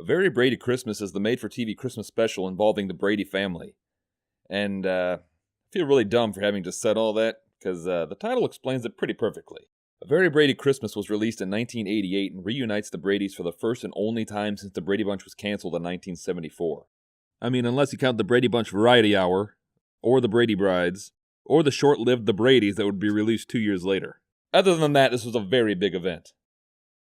Very Brady Christmas is the made-for-TV Christmas special involving the Brady family. And, I feel really dumb for having just said all that, because the title explains it pretty perfectly. A Very Brady Christmas was released in 1988 and reunites the Bradys for the first and only time since the Brady Bunch was canceled in 1974. I mean, unless you count the Brady Bunch Variety Hour, or the Brady Brides, or the short-lived The Bradys that would be released 2 years later. Other than that, this was a very big event.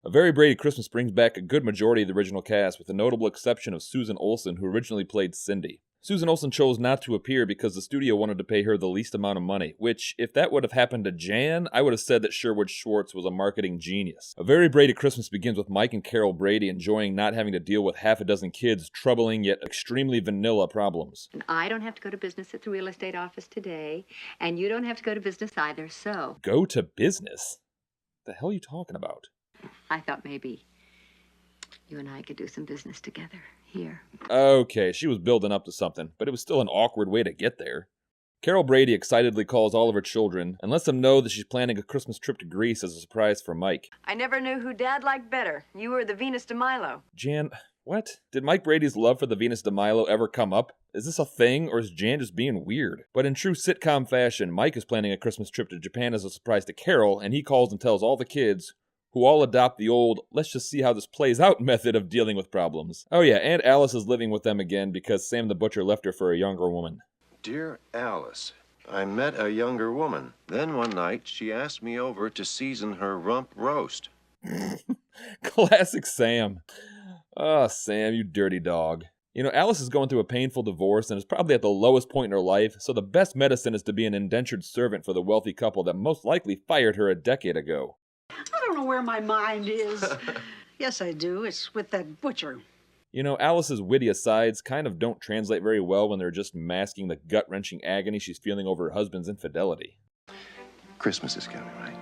A Very Brady Christmas brings back a good majority of the original cast, with the notable exception of Susan Olsen, who originally played Cindy. Susan Olsen chose not to appear because the studio wanted to pay her the least amount of money, which, if that would have happened to Jan, I would have said that Sherwood Schwartz was a marketing genius. A Very Brady Christmas begins with Mike and Carol Brady enjoying not having to deal with half a dozen kids' troubling yet extremely vanilla problems. And I don't have to go to business at the real estate office today, and you don't have to go to business either, so... Go to business? The hell are you talking about? I thought maybe you and I could do some business together here. Okay, she was building up to something, but it was still an awkward way to get there. Carol Brady excitedly calls all of her children and lets them know that she's planning a Christmas trip to Greece as a surprise for Mike. I never knew who Dad liked better, you or the Venus de Milo. Jan, what? Did Mike Brady's love for the Venus de Milo ever come up? Is this a thing, or is Jan just being weird? But in true sitcom fashion, Mike is planning a Christmas trip to Japan as a surprise to Carol, and he calls and tells all the kids, who all adopt the old, let's just see how this plays out method of dealing with problems. Oh yeah, and Alice is living with them again because Sam the Butcher left her for a younger woman. Dear Alice, I met a younger woman. Then one night, she asked me over to season her rump roast. Classic Sam. Oh, Sam, you dirty dog. You know, Alice is going through a painful divorce and is probably at the lowest point in her life, so the best medicine is to be an indentured servant for the wealthy couple that most likely fired her a decade ago. I don't know where my mind is. Yes, I do. It's with that butcher. You know, Alice's witty asides kind of don't translate very well when they're just masking the gut-wrenching agony she's feeling over her husband's infidelity. Christmas is coming, right?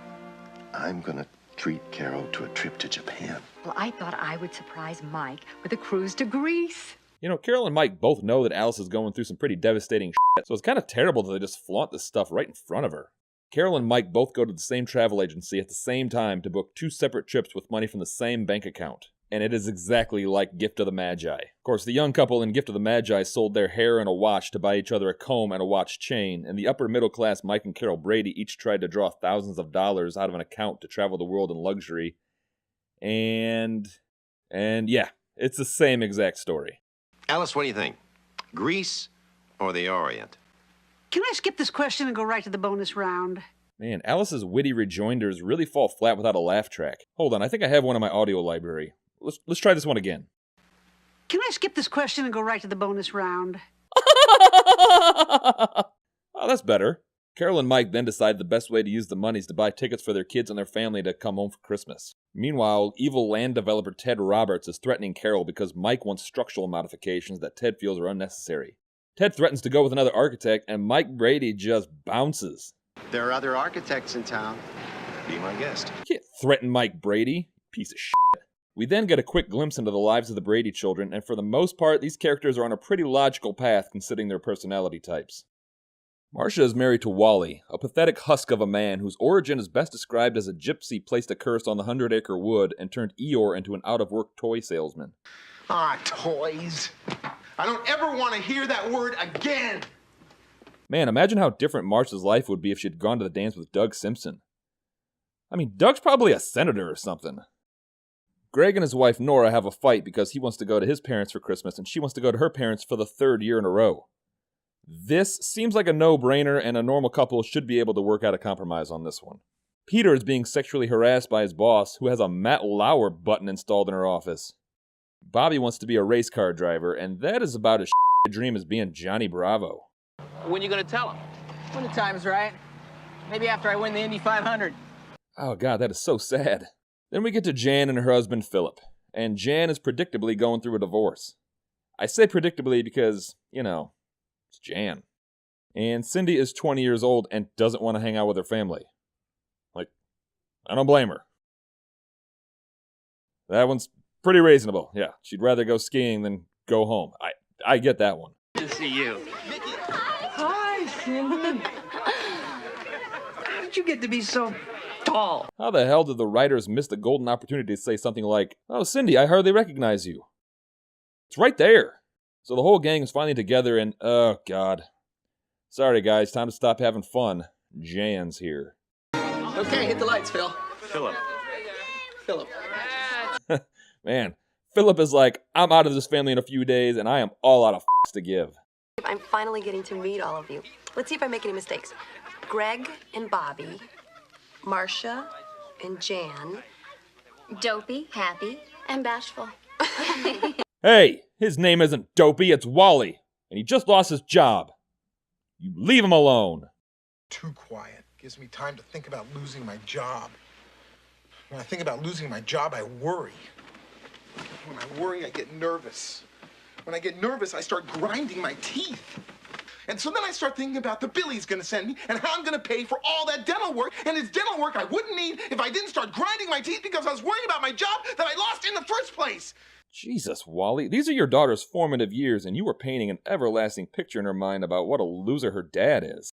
I'm gonna treat Carol to a trip to Japan. Well, I thought I would surprise Mike with a cruise to Greece. You know, Carol and Mike both know that Alice is going through some pretty devastating shit, so it's kind of terrible that they just flaunt this stuff right in front of her. Carol and Mike both go to the same travel agency at the same time to book 2 separate trips with money from the same bank account. And it is exactly like Gift of the Magi. Of course, the young couple in Gift of the Magi sold their hair and a watch to buy each other a comb and a watch chain, and the upper middle class Mike and Carol Brady each tried to draw thousands of dollars out of an account to travel the world in luxury. And yeah, it's the same exact story. Alice, what do you think? Greece or the Orient? Can I skip this question and go right to the bonus round? Man, Alice's witty rejoinders really fall flat without a laugh track. Hold on, I think I have one in my audio library. Let's try this one again. Can I skip this question and go right to the bonus round? Oh, that's better. Carol and Mike then decide the best way to use the money is to buy tickets for their kids and their family to come home for Christmas. Meanwhile, evil land developer Ted Roberts is threatening Carol because Mike wants structural modifications that Ted feels are unnecessary. Ted threatens to go with another architect, and Mike Brady just bounces. There are other architects in town. Be my guest. You can't threaten Mike Brady, piece of shit. We then get a quick glimpse into the lives of the Brady children, and for the most part, these characters are on a pretty logical path considering their personality types. Marcia is married to Wally, a pathetic husk of a man whose origin is best described as a gypsy placed a curse on the 100-acre wood and turned Eeyore into an out-of-work toy salesman. Ah, toys. I don't ever want to hear that word again. Man, imagine how different Marcia's life would be if she'd gone to the dance with Doug Simpson. I mean, Doug's probably a senator or something. Greg and his wife Nora have a fight because he wants to go to his parents for Christmas and she wants to go to her parents for the 3rd year in a row. This seems like a no-brainer, and a normal couple should be able to work out a compromise on this one. Peter is being sexually harassed by his boss, who has a Matt Lauer button installed in her office. Bobby wants to be a race car driver, and that is about as a dream as being Johnny Bravo. When you gonna tell him? When the time's right. Maybe after I win the Indy 500. Oh god, that is so sad. Then we get to Jan and her husband Philip, and Jan is predictably going through a divorce. I say predictably because, you know, it's Jan. And Cindy is 20 years old and doesn't want to hang out with her family. Like, I don't blame her. That one's pretty reasonable. Yeah, she'd rather go skiing than go home. I get that one. Good to see you. Hi, Cindy. How did you get to be so tall? How the hell did the writers miss the golden opportunity to say something like, "Oh, Cindy, I hardly recognize you"? It's right there. So the whole gang is finally together and, oh god. Sorry guys, time to stop having fun. Jan's here. Okay, hit the lights, Phil. Philip. Man, Philip is like, I'm out of this family in a few days and I am all out of to give. I'm finally getting to meet all of you. Let's see if I make any mistakes. Greg and Bobby, Marcia and Jan. Dopey, happy, and bashful. Hey, his name isn't Dopey, it's Wally. And he just lost his job. You leave him alone. Too quiet. Gives me time to think about losing my job. When I think about losing my job, I worry. When I worry, I get nervous. When I get nervous, I start grinding my teeth. And so then I start thinking about the bill he's gonna send me and how I'm gonna pay for all that dental work. And it's dental work I wouldn't need if I didn't start grinding my teeth because I was worried about my job that I lost in the first place. Jesus, Wally, these are your daughter's formative years and you were painting an everlasting picture in her mind about what a loser her dad is.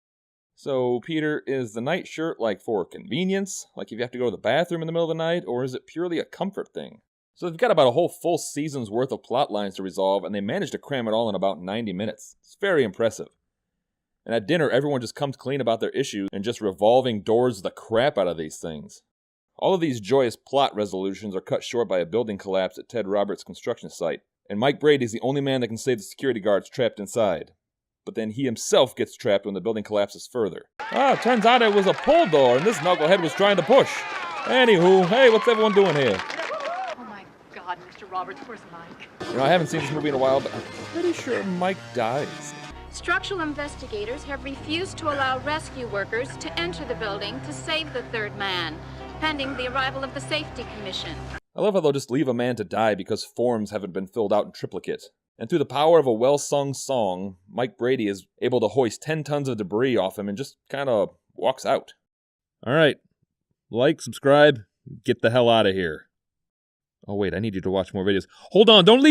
So, Peter, is the night shirt like for convenience? Like if you have to go to the bathroom in the middle of the night? Or is it purely a comfort thing? So they've got about a whole full season's worth of plot lines to resolve, and they managed to cram it all in about 90 minutes. It's very impressive. And at dinner, everyone just comes clean about their issues and just revolving doors the crap out of these things. All of these joyous plot resolutions are cut short by a building collapse at Ted Roberts' construction site, and Mike Brady is the only man that can save the security guards trapped inside. But then he himself gets trapped when the building collapses further. It turns out it was a pull door, and this knucklehead was trying to push. Anywho, hey, what's everyone doing here? Oh my God, Mr. Roberts, where's Mike? You know, I haven't seen this movie in a while, but I'm pretty sure Mike dies. Structural investigators have refused to allow rescue workers to enter the building to save the third man, pending the arrival of the Safety Commission. I love how they'll just leave a man to die because forms haven't been filled out in triplicate. And through the power of a well-sung song, Mike Brady is able to hoist 10 tons of debris off him and just kind of walks out. Alright, like, subscribe, get the hell out of here. Oh wait, I need you to watch more videos. Hold on, don't leave!